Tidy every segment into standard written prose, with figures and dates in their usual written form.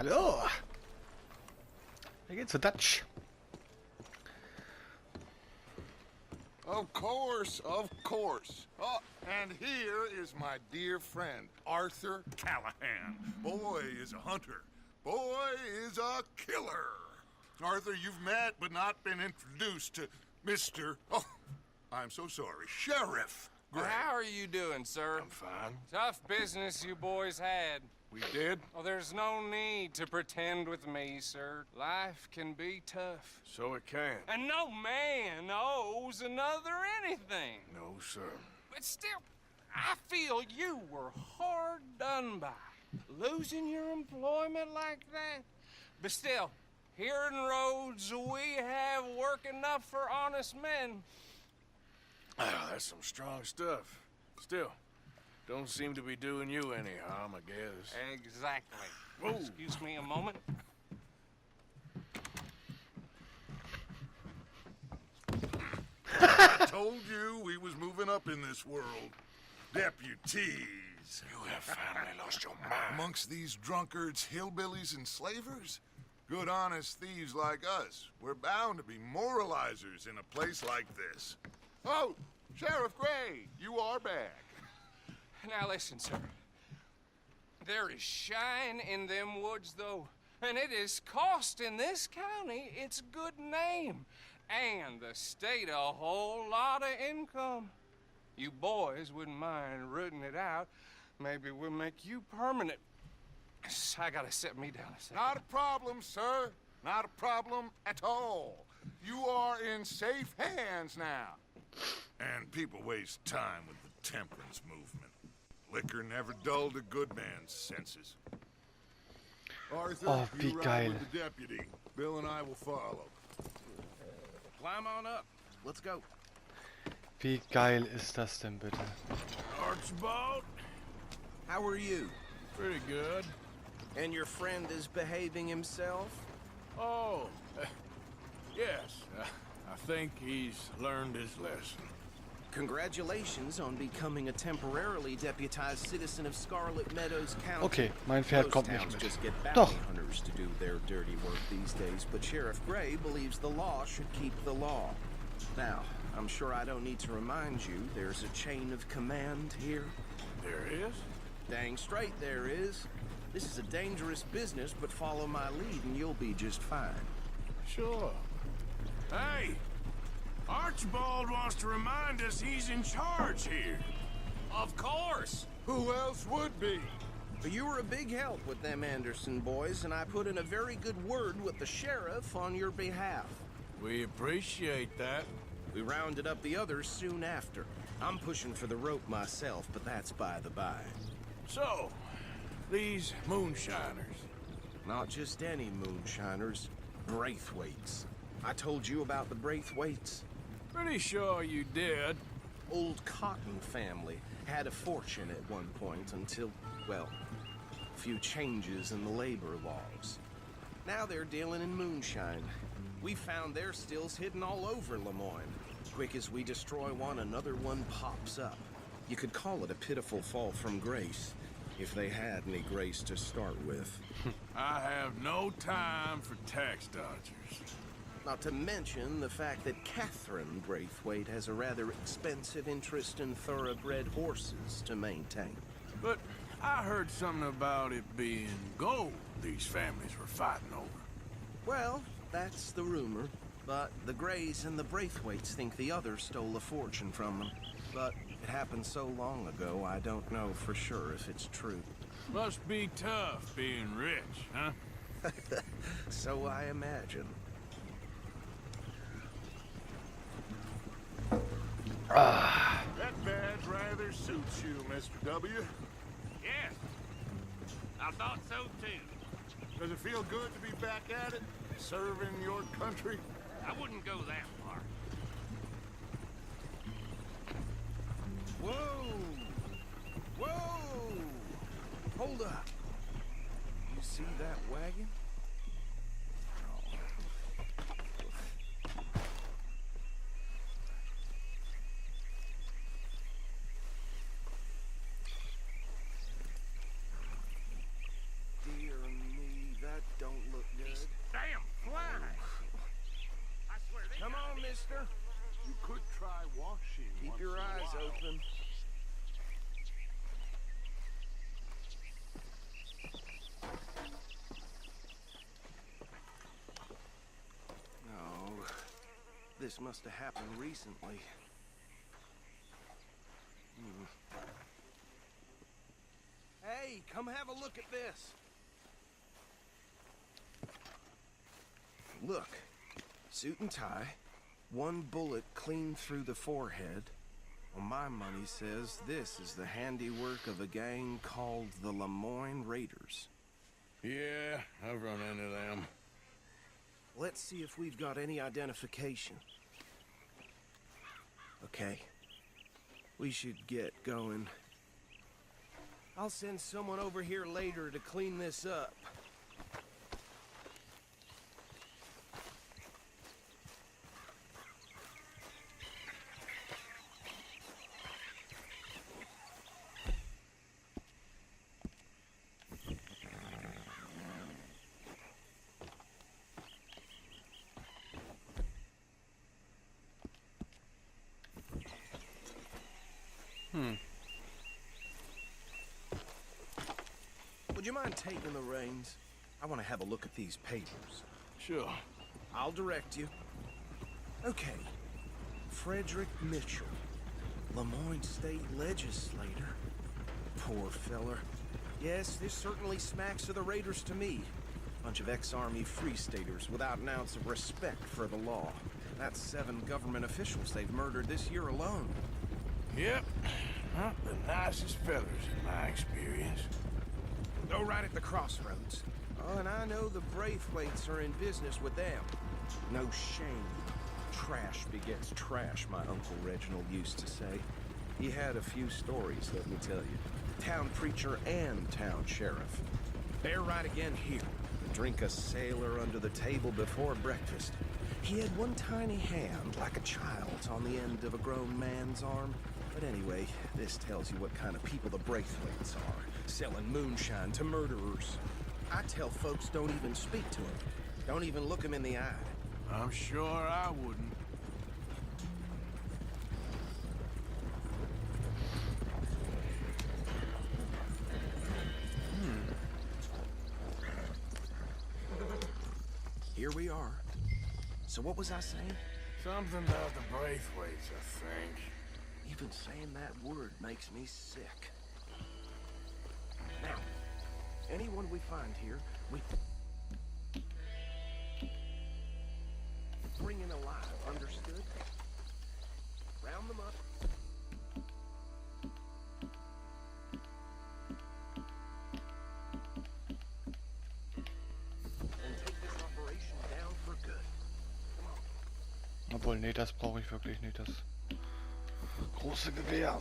Hallo! Wir gehen zu Dutch. Of course, of course. Oh, and here is my dear friend, Arthur Callahan. Boy is a hunter. Boy is a killer. Arthur, you've met but not been introduced to Mr. Oh, I'm so sorry, Sheriff Gray. How are you doing, sir? I'm fine. Tough business you boys had. We did? Oh, there's no need to pretend with me, sir. Life can be tough. So it can. And no man owes another anything. No, sir. But still, I feel you were hard done by. Losing your employment like that. But still, here in Rhodes, we have work enough for honest men. Oh, that's some strong stuff. Still, don't seem to be doing you any harm, I guess. Exactly. Whoa. Excuse me a moment. I told you we was moving up in this world. Deputies. You have finally lost your mind. Amongst these drunkards, hillbillies, and slavers? Good honest thieves like us. We're bound to be moralizers in a place like this. Oh, Sheriff Gray, you are back. Now listen, sir. There is shine in them woods, though, and it is costing this county its good name, and the state a whole lot of income. You boys wouldn't mind rooting it out. Maybe we'll make you permanent. I gotta set me down a second. Not a problem, sir. Not a problem at all. You are in safe hands now. And people waste time with the temperance movement. Liquor never dulled a good man's senses. Arthur, Oh, wie you ride geil. with the deputy. Bill and I will follow. Climb on up. Let's go. Wie geil ist das denn bitte? Archibald? How are you? Pretty good. And your friend is behaving himself? Oh, yes. I think he's learned his lesson. Congratulations on becoming a temporarily deputized citizen of Scarlet Meadows County. Okay, mein Pferd Most kommt nicht towns mit. just get Doch. bounty hunters to do their dirty work these days, but Sheriff Gray believes the law should keep the law. Now, I'm sure I don't need to remind you there's a chain of command here. There is? Dang straight there is. This is a dangerous business, but follow my lead and you'll be just fine. Sure. Hey! Archibald wants to remind us he's in charge here. Of course. Who else would be? But you were a big help with them Anderson boys, and I put in a very good word with the sheriff on your behalf. We appreciate that. We rounded up the others soon after. I'm pushing for the rope myself, but that's by the by. So, these moonshiners. Not just any moonshiners, Braithwaites. I told you about the Braithwaites. Pretty sure you did. Old Cotton family had a fortune at one point until, well, a few changes in the labor laws. Now they're dealing in moonshine. We found their stills hidden all over Lemoyne. Quick as we destroy one, another one pops up. You could call it a pitiful fall from grace, if they had any grace to start with. I have no time for tax dodgers. Not to mention the fact that Catherine Braithwaite has a rather expensive interest in thoroughbred horses to maintain. But I heard something about it being gold these families were fighting over. Well, that's the rumor. But the Grays and the Braithwaites think the others stole a fortune from them. But it happened so long ago, I don't know for sure if it's true. Must be tough being rich, huh? So I imagine. That badge rather suits you, Mr. W. Yes. I thought so, too. Does it feel good to be back at it? Serving your country? I wouldn't go that far. Whoa! Whoa! Hold up. You see that wagon? Dear me, that Keep your eyes open. No, this must have happened recently. Hey, come have a look at this. Look, suit and tie, one bullet clean through the forehead. Well, my money says this is the handiwork of a gang called the Lemoyne Raiders. Yeah, I've run into them. Let's see if we've got any identification. Okay, we should get going. I'll send someone over here later to clean this up. Would you mind taking the reins? I want to have a look at these papers. Sure. I'll direct you. Okay. Frederick Mitchell, Lemoyne State Legislator. Poor feller. Yes, this certainly smacks of the Raiders to me. Bunch of ex-Army Free Staters without an ounce of respect for the law. That's 7 government officials they've murdered this year alone. Yep. Not the nicest fellers in my experience. Go right at the crossroads. Oh, and I know the Braithwaites are in business with them. No shame. Trash begets trash, my Uncle Reginald used to say. He had a few stories, let me tell you. Town preacher and town sheriff. Bear right again here. Drink a sailor under the table before breakfast. He had one tiny hand, like a child's, on the end of a grown man's arm. But anyway, this tells you what kind of people the Braithwaites are. Selling moonshine to murderers. I tell folks don't even speak to them. Don't even look them in the eye. I'm sure I wouldn't. Here we are. So what was I saying? Something about the Braithwaites, I think. Even saying that word makes me sick. Now, anyone we find here, we bring in alive, understood? Round them up. And take this operation down for good. Come on. Obwohl, nee, das brauche ich wirklich nicht, das große Gewehr.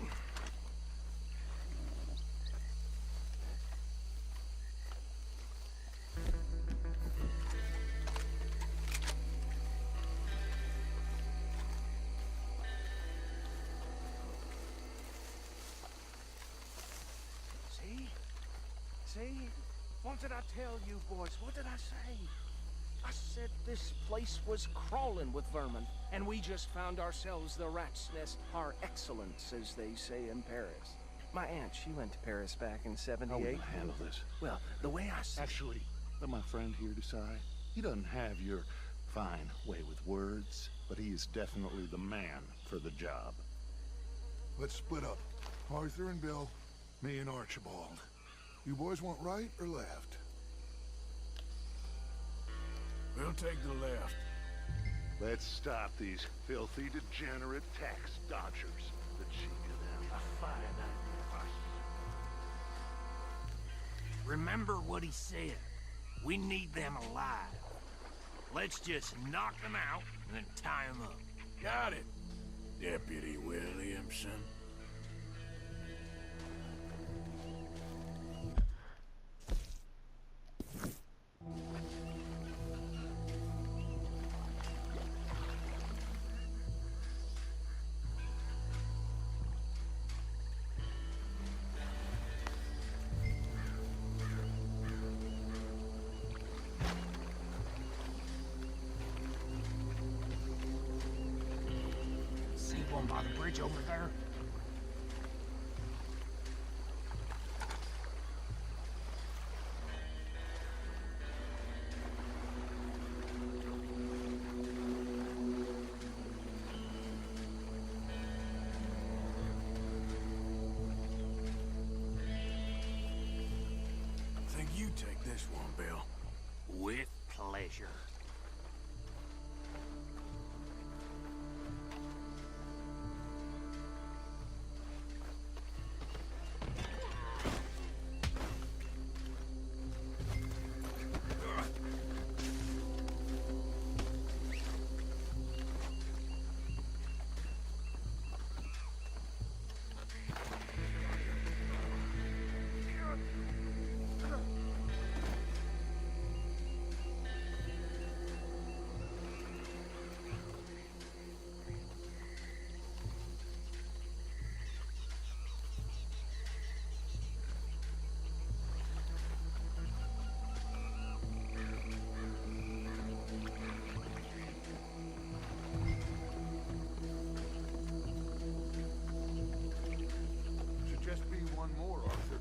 See? What did I tell you, boys? What did I say? I said this place was crawling with vermin, and we just found ourselves the rat's nest par excellence, as they say in Paris. My aunt, she went to Paris back in '78. How will I handle this? Well, the way I said... Actually, let my friend here decide. He doesn't have your fine way with words, but he is definitely the man for the job. Let's split up. Arthur and Bill, me and Archibald. You boys want right or left? We'll take the left. Let's stop these filthy, degenerate tax dodgers. The cheek of them. A fine idea. Remember what he said. We need them alive. Let's just knock them out and then tie them up. Got it, Deputy Williamson. by the bridge over there? I think you take this one, Bill. With pleasure. Should just be one more, Arthur.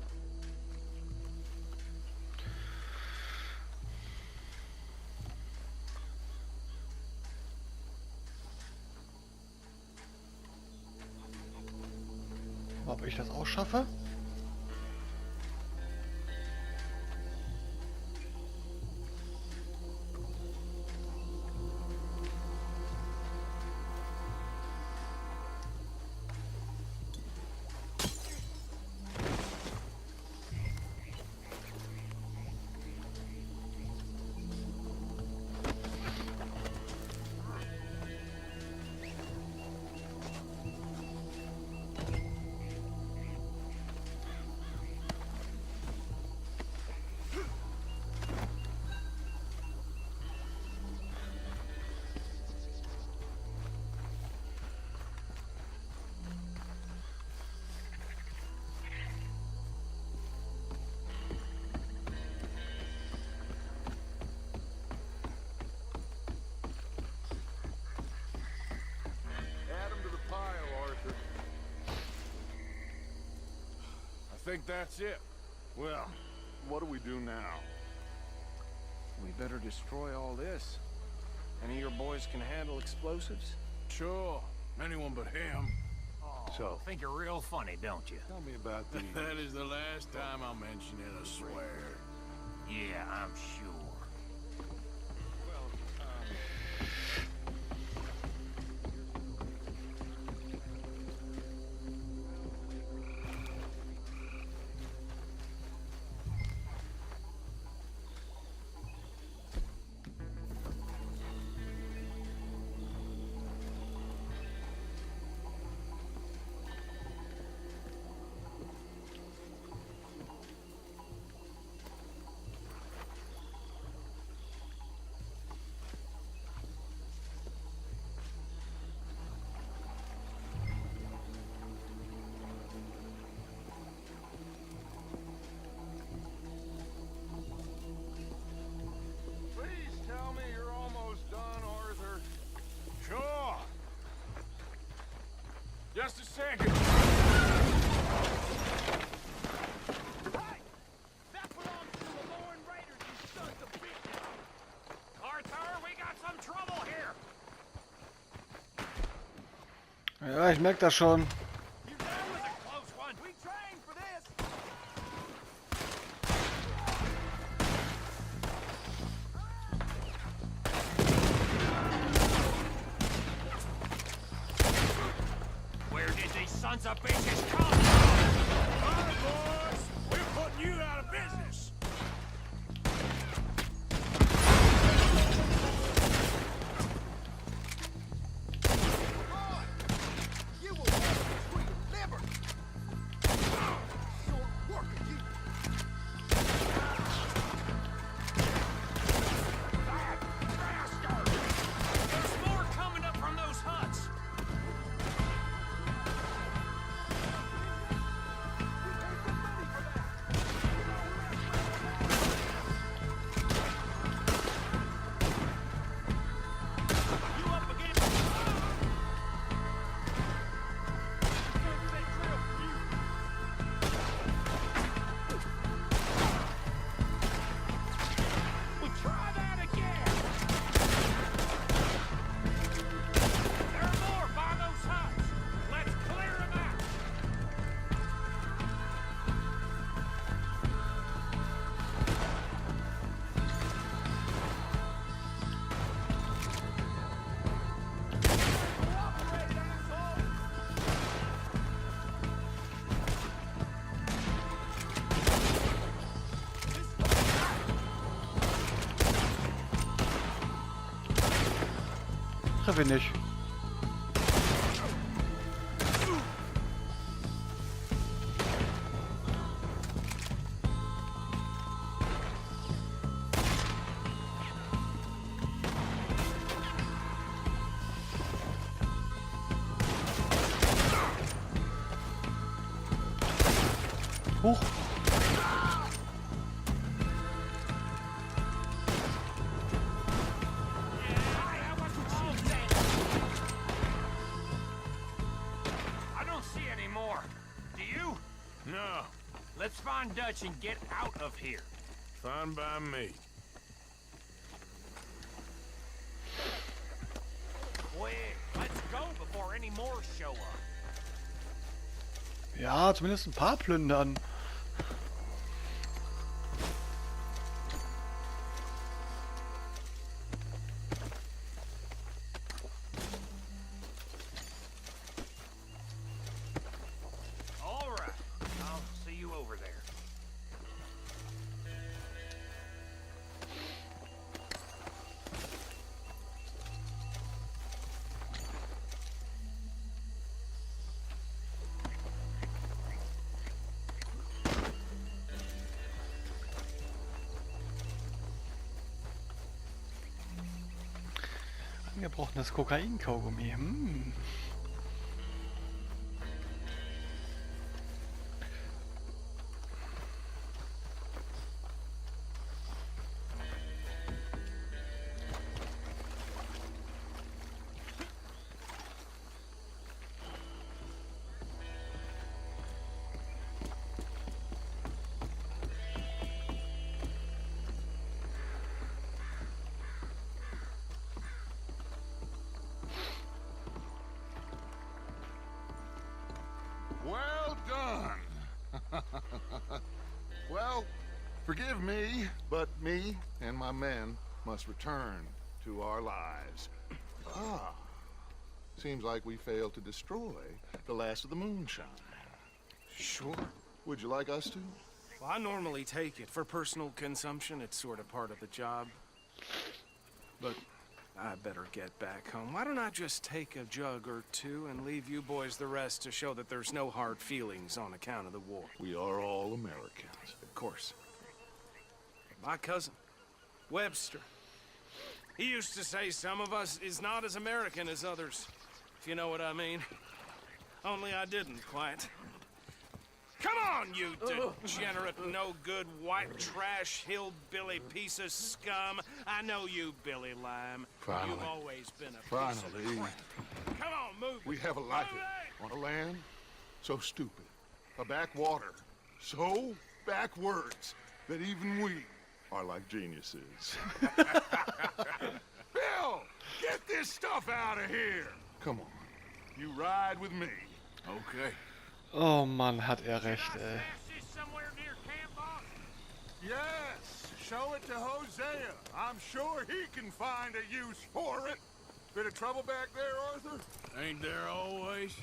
Ob ich das auch schaffe? Add 'em to the pile, Arthur. I think that's it. Well, what do we do now? We better destroy all this. Any of your boys can handle explosives? Sure. Anyone but him. Oh, So- think you're real funny, don't you? Tell me about the... That is the last time I'll mention it, I swear. Yeah, I'm sure. Please tell me you're almost done, Arthur. Sure. Just a second. That belongs to the Lorne Raiders, you sons of bitches! Arthur, we got some trouble here! Ja, ich merke das schon. That was a close one! We trained for this! Where did these sons of bitches come from? All right, boys. We're putting you out of business. You will never treffe ihn nicht. Huch. I don't see any more. Do you? No, Let's find Dutch and get out of here. fine by me. Quick, let's go before any more show up. Ja, zumindest ein paar plündern. All right, I'll see you over there. Angebrochenes Kokain-Kaugummi. Well done. Well, forgive me, but me and my men must return to our lives. Ah, seems like we failed to destroy the last of the moonshine. Sure. Would you like us to? Well, I normally take it for personal consumption. It's sort of part of the job. But I better get back home. Why don't I just take a jug or two and leave you boys the rest to show that there's no hard feelings on account of the war? We are all Americans. Of course. My cousin, Webster, he used to say some of us is not as American as others, if you know what I mean. Only I didn't quite. Come on, you degenerate, no-good, white trash, hillbilly piece of scum. I know you, Billy Lime. Finally. You've always been a piece Finally. of crap. Come on, move We it. have a life Move on a land so stupid, a backwater so backwards that even we are like geniuses. Bill, get this stuff out of here. Come on, you ride with me. Okay. Oh Mann, hat er recht, ey. Stash this somewhere near camp, boss? Yes, show it to Hosea. I'm sure he can find a use for it. Bit of trouble back there, Arthur? Ain't there always?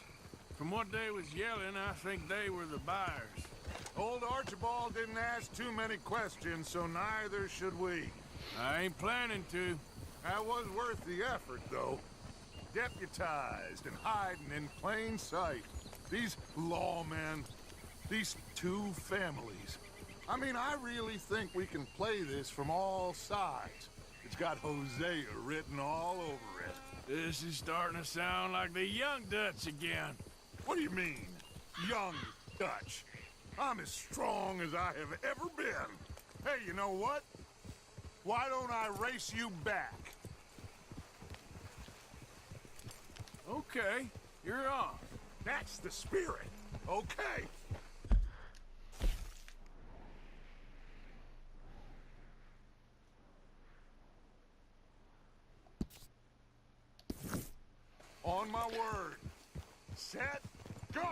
From what they was yelling, I think they were the buyers. Old Archibald didn't ask too many questions, so neither should we. I ain't planning to. That was worth the effort, though. Deputized and hiding in plain sight. These lawmen, these two families. I mean, I really think we can play this from all sides. It's got Hosea written all over it. This is starting to sound like the young Dutch again. What do you mean, young Dutch? I'm as strong as I have ever been. Hey, you know what? Why don't I race you back? Okay, you're on. That's the spirit. Okay. On my word. Set, go!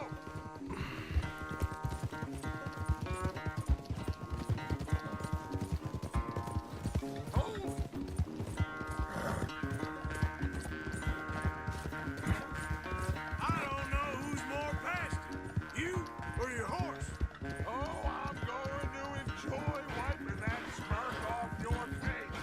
I don't know who's more past it, you or your horse. Oh, I'm going to enjoy wiping that smirk off your face.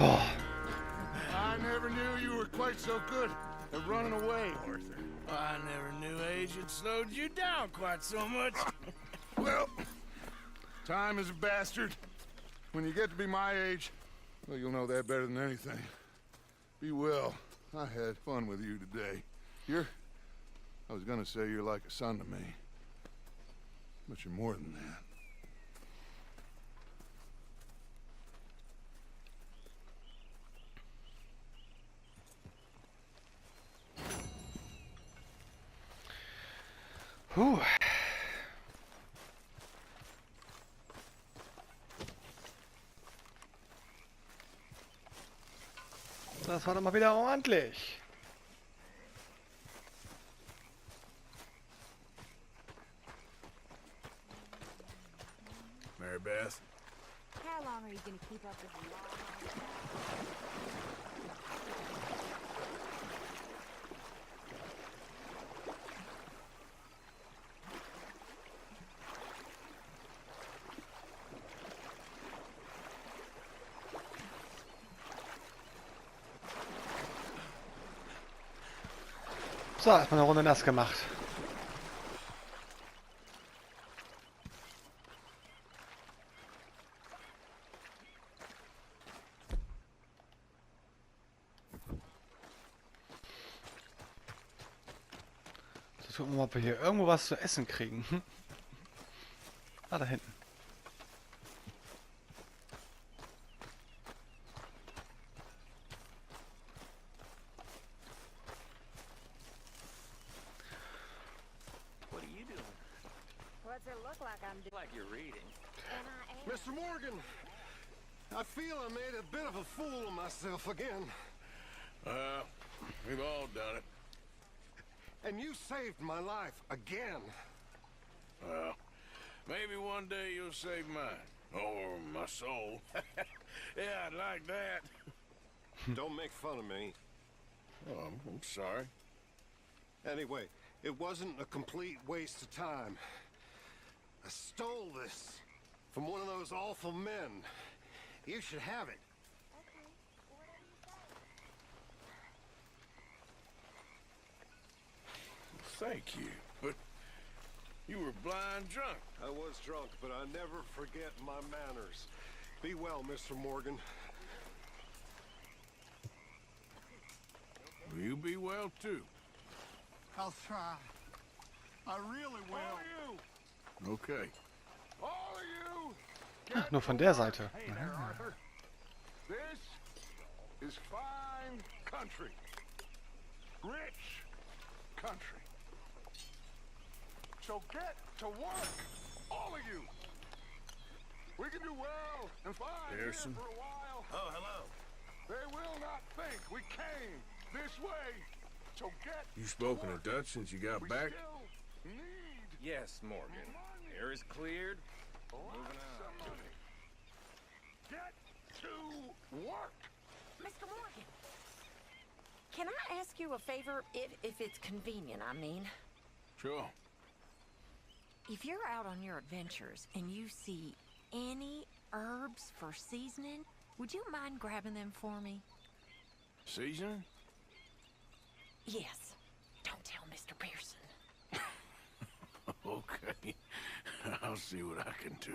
Oh, I never knew you were quite so good at running away, Arthur. I never knew age had slowed you down quite so much. Well, time is a bastard. When you get to be my age, well, you'll know that better than anything. Be well. I had fun with you today. I was gonna say you're like a son to me. But you're more than that. puh. Das war doch mal wieder ordentlich. Mary Beth? How long are you gonna keep up with the law? So, erstmal eine Runde nass gemacht. So, gucken wir mal, ob wir hier irgendwo was zu essen kriegen. Ah, da hinten. What are you doing? What's it look like I'm doing? Like you're reading. And I am. Mr. Morgan, I feel I made a bit of a fool of myself again. We've all done it. And you saved my life again. Well, maybe one day you'll save mine. Or my soul. Yeah, I'd like that. Don't make fun of me. Oh, I'm sorry. Anyway, it wasn't a complete waste of time. I stole this from one of those awful men. You should have it. Thank you, but you were blind drunk. I was drunk, but I never forget my manners. Be well, Mr. Morgan. Will you be well, too? I'll try. I really will. Okay. All of you! Ach, nur von der Seite. Hey there, Arthur. This is fine country. Rich country. So get to work, all of you. We can do well and fine here Pearson. for a while. Oh, hello. They will not think we came this way. So get You spoken to of work. Dutch since you got We back? still need Yes, Morgan. money. Air is cleared. Lots of money. Get to work. Mr. Morgan, can I ask you a favor, if it's convenient, I mean? Sure. If you're out on your adventures and you see any herbs for seasoning, would you mind grabbing them for me? Seasoning? Yes. Don't tell Mr. Pearson. Okay. I'll see what I can do.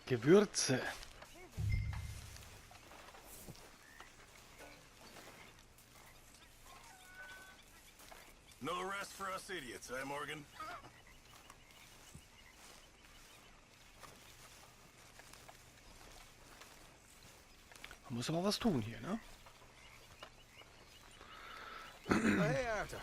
Gewürze. No rest for us idiots, eh, Morgan? Man muss aber was tun hier, ne? Hey, Arthur.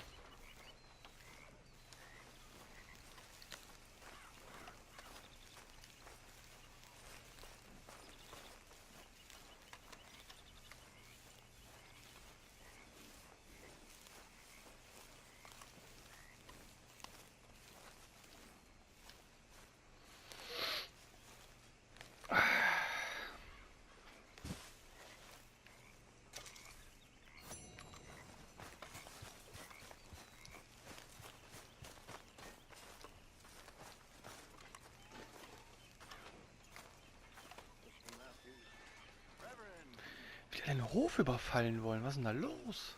einen Hof überfallen wollen. Was ist denn da los?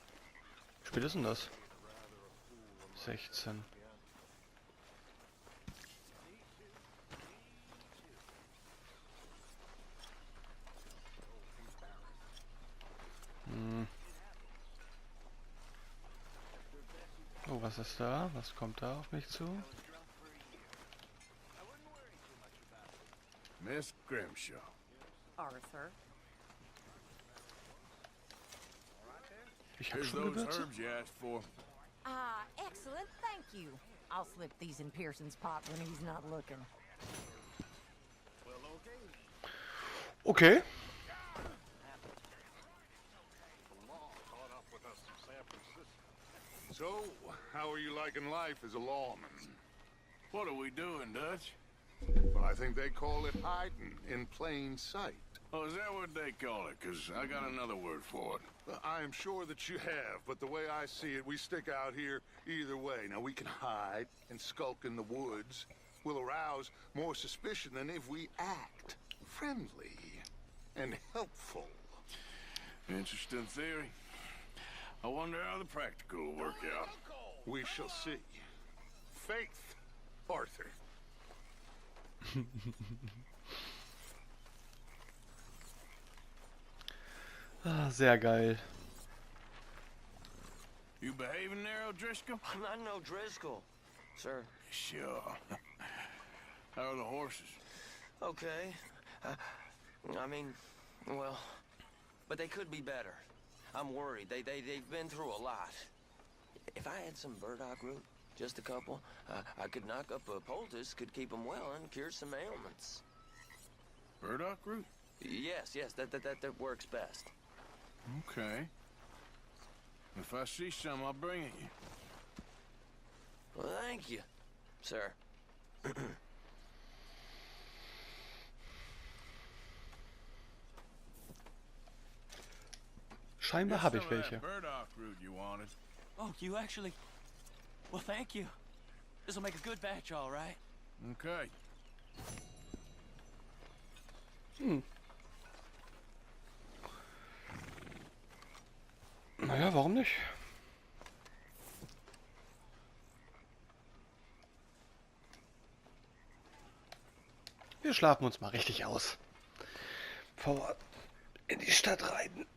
Wie spät ist denn das? 16. Oh, was ist da? Was kommt da auf mich zu? Miss Grimshaw. Arthur. Ich hab Here's schon those Gewürze. herbs you asked for. Excellent, thank you. I'll slip these in Pearson's pot when he's not looking. Okay. So, how are you liking life as a lawman? What are we doing, Dutch? Well, I think they call it hiding in plain sight. Oh, is that what they call it? Because I got another word for it. Well, I am sure that you have, but the way I see it, we stick out here either way. Now, we can hide and skulk in the woods. We'll arouse more suspicion than if we act friendly and helpful. Interesting theory. I wonder how the practical will work out. We shall see. Faith, Arthur. Ah, sehr geil. You behaving there, O'Driscoll? I'm not no Driscoll, sir. Sure. How are the horses? Okay. I mean, well, but they could be better. I'm worried. They've been through a lot. If I had some burdock root, just a couple, I could knock up a poultice, could keep them well, and cure some ailments. Burdock root? Yes, that works best. Okay. If I see some, I'll bring it you. Well, thank you, sir. Scheinbar habe ich welche. Burdock root you wanted. Oh, you actually... Well, thank you. This'll make a good batch, all right. Okay. Naja, warum nicht? Wir schlafen uns mal richtig aus. Bevor wir in die Stadt reiten.